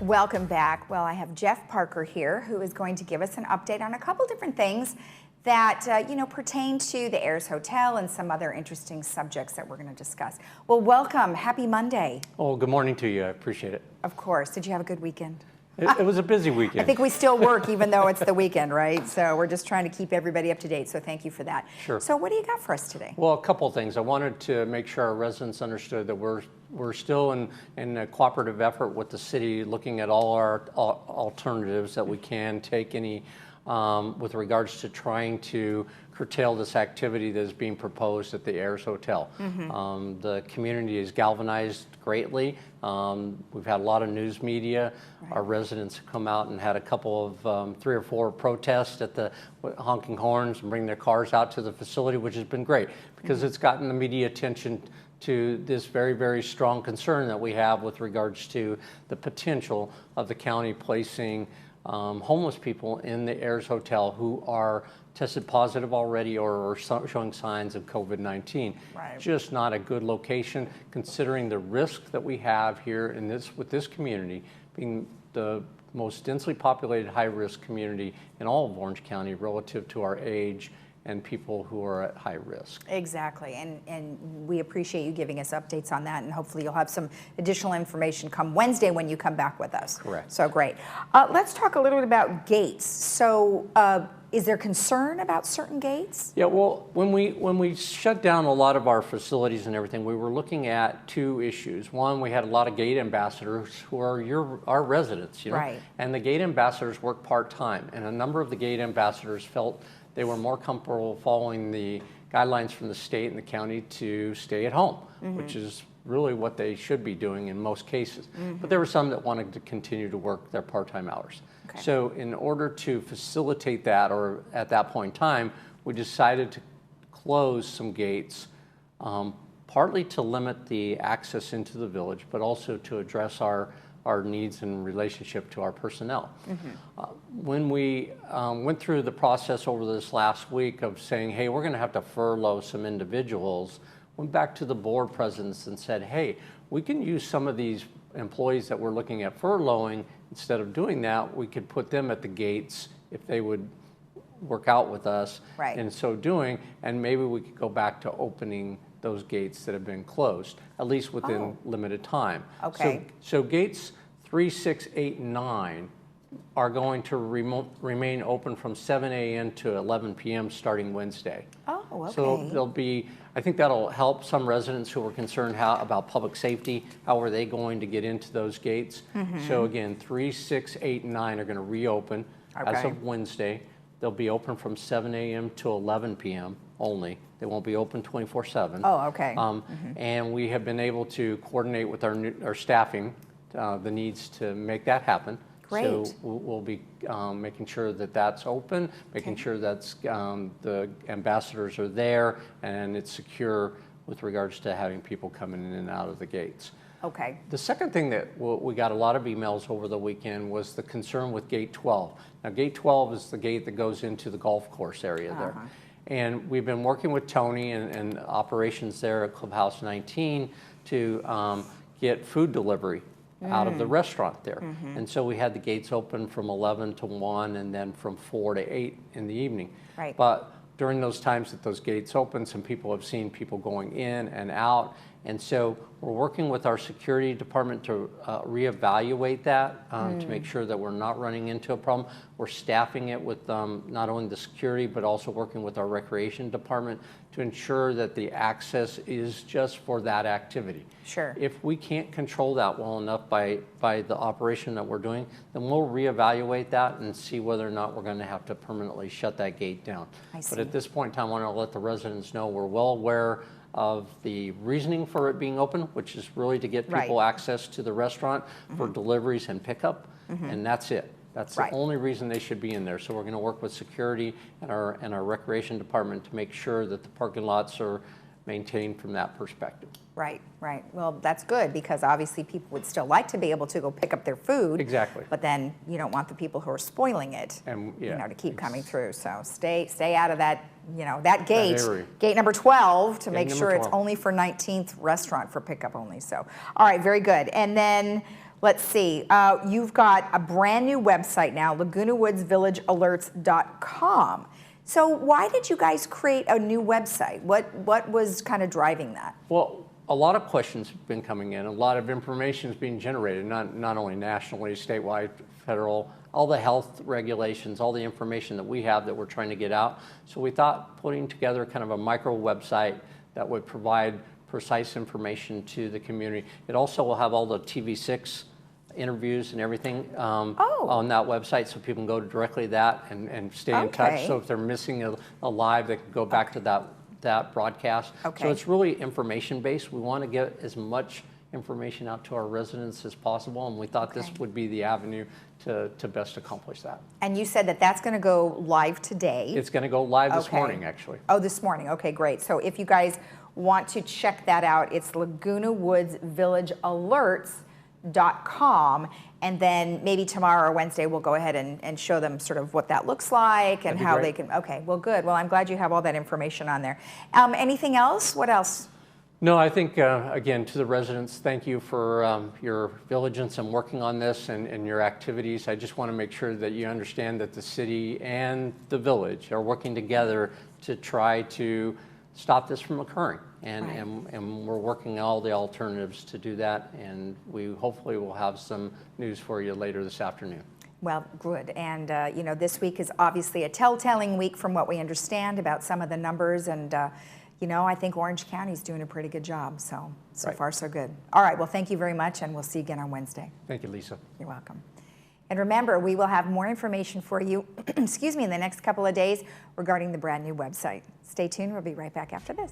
Welcome back. Well, I have Jeff Parker here who is going to give us an update on a couple different things that pertain to the Ayers Hotel and some other interesting subjects that we're going to discuss. Well, welcome. Happy Monday. Oh, good morning to you. I appreciate it. Of course. Did you have a good weekend? It was a busy weekend. I think we still work even though it's the weekend, right? So we're just trying to keep everybody up to date. So thank you for that. Sure. So what do you got for us today? Well, a couple of things. I wanted to make sure our residents understood that we're still in a cooperative effort with the city, looking at all our alternatives that we can take any with regards to trying to curtail this activity that is being proposed at the Ayers Hotel. Mm-hmm. The community is galvanized greatly. We've had a lot of news media. Right. Our residents have come out and had a couple of 3 or 4 protests at the honking horns and bring their cars out to the facility, which has been great because mm-hmm. it's gotten the media attention to this very, very strong concern that we have with regards to the potential of the county placing homeless people in the Ayers Hotel who are tested positive already or are showing signs of COVID-19. Right. Just not a good location considering the risk that we have here in with this community being the most densely populated high-risk community in all of Orange County relative to our age and people who are at high risk. Exactly, and we appreciate you giving us updates on that, and hopefully you'll have some additional information come Wednesday when you come back with us. Correct. So great. Let's talk a little bit about gates. So is there concern about certain gates? Yeah, well, when we shut down a lot of our facilities and everything, we were looking at 2 issues. One, we had a lot of gate ambassadors who are our residents, Right. And the gate ambassadors work part-time, and a number of the gate ambassadors felt they were more comfortable following the guidelines from the state and the county to stay at home, mm-hmm. which is really what they should be doing in most cases. Mm-hmm. But there were some that wanted to continue to work their part-time hours. Okay. So in order to facilitate that, or at that point in time, we decided to close some gates, partly to limit the access into the village, but also to address our needs in relationship to our personnel. Mm-hmm. When we went through the process over this last week of saying, hey, we're going to have to furlough some individuals, went back to the board presidents and said, hey, we can use some of these employees that we're looking at furloughing. Instead of doing that, we could put them at the gates if they would work out with us. Right. In so doing, and maybe we could go back to opening those gates that have been closed, at least within limited time. Okay. So gates 3, 6, 8, and 9 are going to remain open from 7 a.m. to 11 p.m. starting Wednesday. Oh, okay. So there'll be, I think that'll help some residents who are concerned about public safety. How are they going to get into those gates? Mm-hmm. So again, 3, 6, 8, and 9 are going to reopen as of Wednesday. They'll be open from 7 a.m. to 11 p.m. only. They won't be open 24/7. Oh, okay. Mm-hmm. And we have been able to coordinate with our staffing the needs to make that happen. Great. So we'll be making sure that that's open, making sure that's the ambassadors are there, and it's secure with regards to having people coming in and out of the gates. Okay. The second thing that we got a lot of emails over the weekend was the concern with Gate 12. Now, Gate 12 is the gate that goes into the golf course area there. And we've been working with Tony and operations there at Clubhouse 19 to get food delivery out of the restaurant there. Mm-hmm. And so we had the gates open from 11 to 1 and then from 4 to 8 in the evening. Right. But during those times that those gates open, some people have seen people going in and out. And so we're working with our security department to reevaluate that to make sure that we're not running into a problem. We're staffing it with not only the security, but also working with our recreation department to ensure that the access is just for that activity. Sure. If we can't control that well enough by the operation that we're doing, then we'll reevaluate that and see whether or not we're going to have to permanently shut that gate down. I see. But at this point in time, I want to let the residents know we're well aware of the reasoning for it being open, which is really to get people access to the restaurant for deliveries and pickup, and that's it. That's the only reason they should be in there. So we're going to work with security and our recreation department to make sure that the parking lots are maintained from that perspective. Right, right. Well, that's good because obviously people would still like to be able to go pick up their food. Exactly. But then you don't want the people who are spoiling it, and, to keep coming through. So stay out of that, that gate, gate number 12, to make sure it's only for 19th restaurant for pickup only. So, all right, very good. And then let's see. You've got a brand new website now, LagunaWoodsVillageAlerts.com. So why did you guys create a new website? What was kind of driving that? Well, a lot of questions have been coming in. A lot of information is being generated, not only nationally, statewide, federal, all the health regulations, all the information that we have that we're trying to get out. So we thought putting together kind of a micro website that would provide precise information to the community. It also will have all the TV6 interviews and everything on that website, so people can go directly to that and stay in touch. So if they're missing a live, they can go back to that broadcast. So it's really information based. We want to get as much information out to our residents as possible, and we thought this would be the avenue to best accomplish that. And you said that that's going to go live today. It's going to go live this morning, actually. Oh, this morning. Okay, great. So if you guys want to check that out, it's LagunaWoodsVillageAlerts.com, and then maybe tomorrow or Wednesday we'll go ahead and show them sort of what that looks like and how they can. Okay, well, good. Well, I'm glad you have all that information on there. Anything else? What else? No, I think, again, to the residents, thank you for your diligence in working on this and your activities. I just want to make sure that you understand that the city and the village are working together to try to stop this from occurring. And we're working all the alternatives to do that, and we hopefully will have some news for you later this afternoon. Well, good. And, you know, this week is obviously a telltale week from what we understand about some of the numbers, and you know, I think Orange County's doing a pretty good job, so far so good. All right, well, thank you very much, and we'll see you again on Wednesday. Thank you, Lisa. You're welcome. And remember, we will have more information for you, excuse me, in the next couple of days regarding the brand new website. Stay tuned, we'll be right back after this.